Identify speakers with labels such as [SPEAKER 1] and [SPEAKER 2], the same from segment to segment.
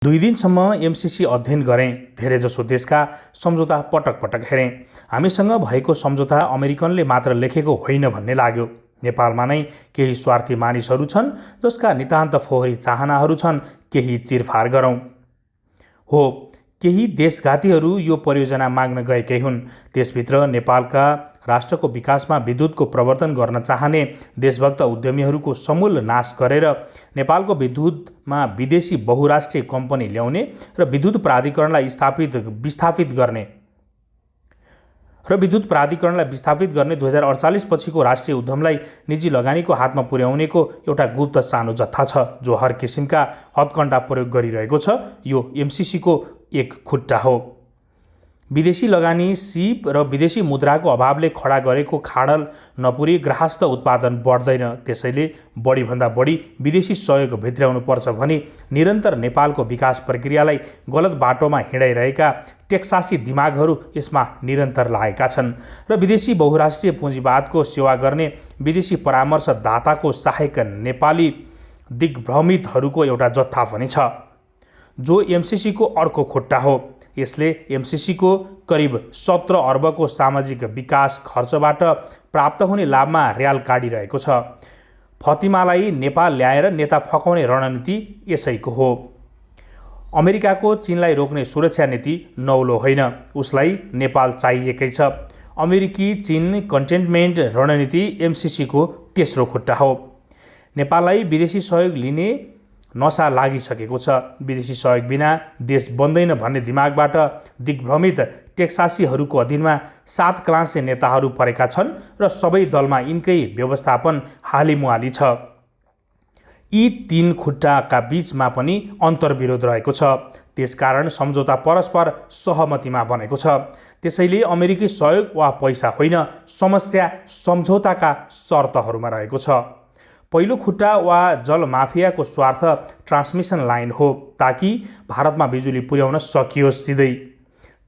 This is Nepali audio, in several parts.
[SPEAKER 1] 2 दिनसम्म एमसिसी अध्ययन गरेँ। धेरैजसो देशका सम्झौता पटक पटक हेरेँ। हामीसँग भएको सम्झौता अमेरिकनले मात्र लेखेको होइन भन्ने लाग्यो। नेपालमा नै केही स्वार्थी मानिसहरू छन् जसका नितान्त फोहोरी चाहनाहरू छन् केही चिरफार गरौँ। हो, केही देशघातीहरू यो परियोजना माग्न गएकै हुन्। त्यसभित्र नेपालका राष्ट्रको विकासमा विद्युतको प्रवर्तन गर्न चाहने देशभक्त उद्यमीहरूको समूल नाश गरेर नेपालको विद्युतमा विदेशी बहुराष्ट्रिय कम्पनी ल्याउने र विद्युत प्राधिकरणलाई विस्थापित गर्ने 2048 पछिको राष्ट्रिय उद्यमलाई निजी लगानीको हातमा पुर्याउनेको एउटा गुप्त सानो जत्था छ जो हर किसिमका हदकण्डा प्रयोग गरिरहेको छ। यो एमसिसीको एक खुट्टा हो। विदेशी लगानी सिप र विदेशी मुद्राको अभावले खडा गरेको खाडल नपुरी गृहस्थ उत्पादन बढ्दैन। त्यसैले बढीभन्दा बढी विदेशी सहयोग भित्र्याउनु पर्छ भनी निरन्तर नेपालको विकास प्रक्रियालाई गलत बाटोमा हिँडाइरहेका टेक्सासी दिमागहरू यसमा निरन्तर लागेका छन् र विदेशी बहुराष्ट्रिय पुँजीवादको सेवा गर्ने विदेशी परामर्शदाताको सहायक नेपाली दिग्भ्रमितहरूको एउटा जत्था पनि छ जो एमसिसीको अर्को खुट्टा हो। यसले एमसिसीको करिब 17 अर्बको सामाजिक विकास खर्चबाट प्राप्त हुने लाभमा र्याल काटिरहेको छ। फतिमालाई नेपाल ल्याएर नेता फकाउने रणनीति यसैको हो। अमेरिकाको चीनलाई रोक्ने सुरक्षा नीति नौलो होइन, उसलाई नेपाल चाहिएकै छ। अमेरिकी चीन कन्टेनमेन्ट रणनीति एमसिसीको तेस्रो खुट्टा हो। नेपाललाई विदेशी सहयोग लिने नशा लागिसकेको छ। विदेशी सहयोग बिना देश बन्दैन भन्ने दिमागबाट दिग्भ्रमित टेक्सासीहरूको अधीनमा 7 क्लासे नेताहरू परेका छन् र सबै दलमा यिनकै व्यवस्थापन हालिमुहाली छ। यी 3 खुट्टाका बीचमा पनि अन्तर्विरोध रहेको छ। त्यसकारण सम्झौता परस्पर सहमतिमा बनेको छ। त्यसैले अमेरिकी सहयोग वा पैसा होइन, समस्या सम्झौताका शर्तहरूमा रहेको छ। पहिलो खुट्टा वा जल माफियाको स्वार्थ ट्रान्समिसन लाइन हो ताकि भारतमा बिजुली पुर्याउन सकियोस् सिधै।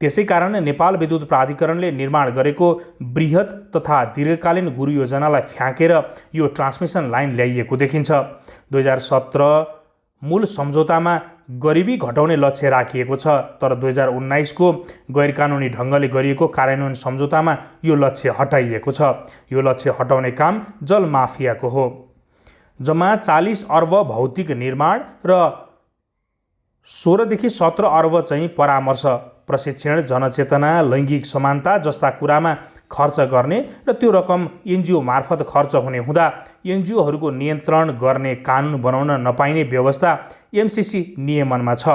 [SPEAKER 1] त्यसै कारण नेपाल विद्युत प्राधिकरणले निर्माण गरेको बृहत तथा दीर्घकालीन गुरु योजनालाई फ्याँकेर यो ट्रान्समिसन लाइन ल्याइएको देखिन्छ। 2017 मूल सम्झौतामा गरिबी घटाउने लक्ष्य राखिएको छ, तर 2019 को गैरकानुनी ढङ्गले गरिएको कार्यान्वयन सम्झौतामा यो लक्ष्य हटाइएको छ। यो लक्ष्य हटाउने काम जल माफियाको हो। जम्मा 40 अर्ब भौतिक निर्माण र 16 देखि 17 अर्ब चाहिँ परामर्श, प्रशिक्षण, जनचेतना, लैङ्गिक समानता जस्ता कुरामा खर्च गर्ने र त्यो रकम एनजिओ मार्फत खर्च हुने हुँदा एनजिओहरूको नियन्त्रण गर्ने कानुन बनाउन नपाइने व्यवस्था एमसिसी नियमनमा छ।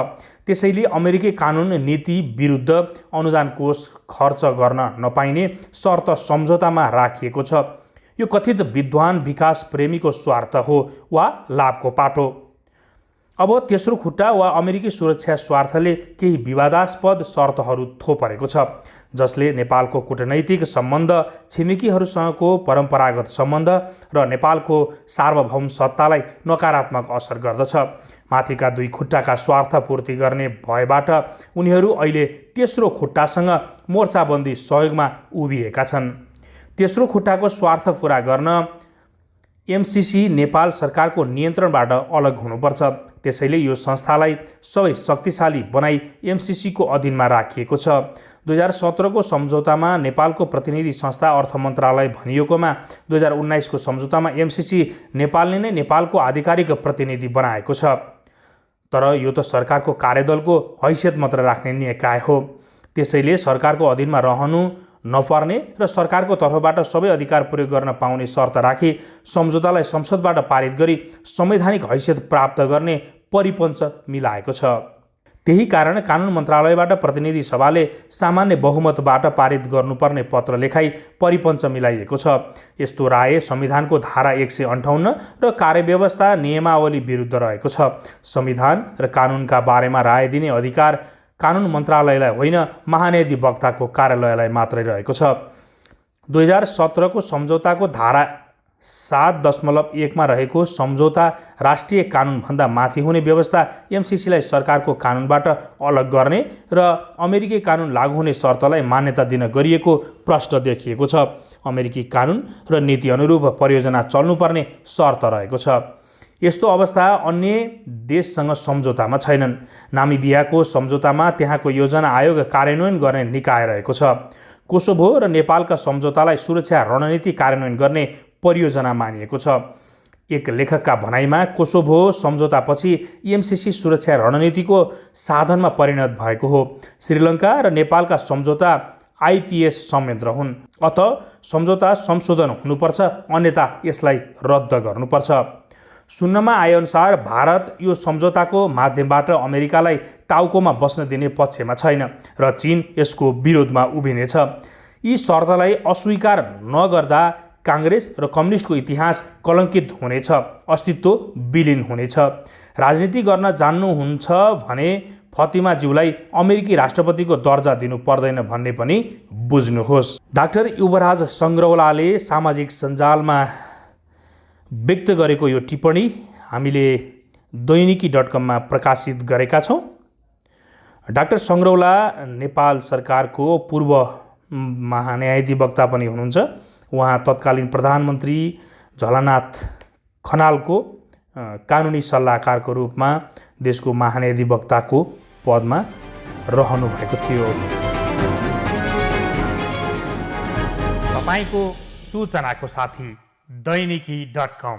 [SPEAKER 1] त्यसैले अमेरिकी कानुन नीति विरुद्ध अनुदान कोष खर्च गर्न नपाइने शर्त सम्झौतामा राखिएको छ। यो कथित विद्वान विकास प्रेमीको स्वार्थ हो वा लाभको पाटो। अब तेस्रो खुट्टा वा अमेरिकी सुरक्षा स्वार्थले केही विवादास्पद शर्तहरू थोपरेको छ जसले नेपालको कूटनैतिक सम्बन्ध, छिमेकीहरूसँगको परम्परागत सम्बन्ध र नेपालको सार्वभौम सत्तालाई नकारात्मक असर गर्दछ। माथिका 2 खुट्टाका स्वार्थ पूर्ति गर्ने भयबाट उनीहरू अहिले तेस्रो खुट्टासँग मोर्चाबन्दी सहयोगमा उभिएका छन्। तेस्रो खुट्टाको स्वार्थ पूरा गर्न एमसिसी नेपाल सरकारको नियन्त्रणबाट अलग हुनुपर्छ। त्यसैले यो संस्थालाई सबै शक्तिशाली बनाई एमसिसीको अधीनमा राखिएको छ। 2017 को सम्झौतामा नेपालको प्रतिनिधि संस्था अर्थ मन्त्रालय भनिएकोमा 2019 को सम्झौतामा एमसिसी नेपालले नै नेपालको आधिकारिक प्रतिनिधि बनाएको छ। तर यो त सरकारको कार्यदलको हैसियत मात्र राख्ने निकाय हो। त्यसैले सरकारको अधीनमा रहनु नपर्ने र सरकारको तर्फबाट सबै अधिकार प्रयोग गर्न पाउने शर्त राखी सम्झौतालाई संसदबाट पारित गरी संवैधानिक हैसियत प्राप्त गर्ने परिपञ्च मिलाएको छ। त्यही कारण कानुन मन्त्रालयबाट प्रतिनिधि सभाले सामान्य बहुमतबाट पारित गर्नुपर्ने पत्र लेखाई परिपञ्च मिलाइएको छ। यस्तो राय संविधानको धारा 158 र कार्यव्यवस्था नियमावली विरुद्ध रहेको छ। संविधान र कानुनका बारेमा राय दिने अधिकार कानुन मन्त्रालयलाई होइन, महाधिवक्ताको कार्यालयलाई मात्रै रहेको छ। 2017 को सम्झौताको धारा 7.1 मा रहेको सम्झौता राष्ट्रिय कानुनभन्दा माथि हुने व्यवस्था एमसिसीलाई सरकारको कानुनबाट अलग गर्ने र अमेरिकी कानुन लागू हुने शर्तलाई मान्यता दिन गरिएको प्रश्न देखिएको छ। अमेरिकी कानुन र नीति अनुरूप परियोजना चल्नुपर्ने शर्त रहेको छ। यस्तो अवस्था अन्य देशसँग सम्झौतामा छैनन्। नामिबियाको सम्झौतामा त्यहाँको योजना आयोग कार्यान्वयन गर्ने निकाय रहेको छ। कोसोभो र नेपालका सम्झौतालाई सुरक्षा रणनीति कार्यान्वयन गर्ने परियोजना मानिएको छ। एक लेखकका भनाइमा कोसोभो सम्झौतापछि एमसिसी सुरक्षा रणनीतिको साधनमा परिणत भएको हो। श्रीलङ्का र नेपालका सम्झौता आइपिएस संयन्त्र हुन्। अत सम्झौता संशोधन हुनुपर्छ, अन्यथा यसलाई रद्द गर्नुपर्छ। सुन्नमा आएअनुसार भारत यो सम्झौताको माध्यमबाट अमेरिकालाई टाउकोमा बस्न दिने पक्षमा छैन र चीन यसको विरोधमा उभिनेछ। यी शर्तलाई अस्वीकार नगर्दा काङ्ग्रेस र कम्युनिस्टको इतिहास कलङ्कित हुनेछ, अस्तित्व विलीन हुनेछ। राजनीति गर्न जान्नुहुन्छ भने फतिमाज्यूलाई अमेरिकी राष्ट्रपतिको दर्जा दिनु पर्दैन भन्ने पनि बुझ्नुहोस्। डाक्टर युवराज सङ्ग्रौलाले सामाजिक सञ्जालमा व्यक्त गरेको यो टिप्पणी हामीले दैनिकी.com मा प्रकाशित गरेका छौँ। डाक्टर सङ्ग्रौला नेपाल सरकारको पूर्व महान्यायाधिवक्ता पनि हुनुहुन्छ। उहाँ तत्कालीन प्रधानमन्त्री झलनाथ खनालको कानुनी सल्लाहकारको रूपमा देशको महान्यायाधिवक्ताको पदमा रहनु भएको थियो। तपाईको सूचनाको साथी दैनिकी.com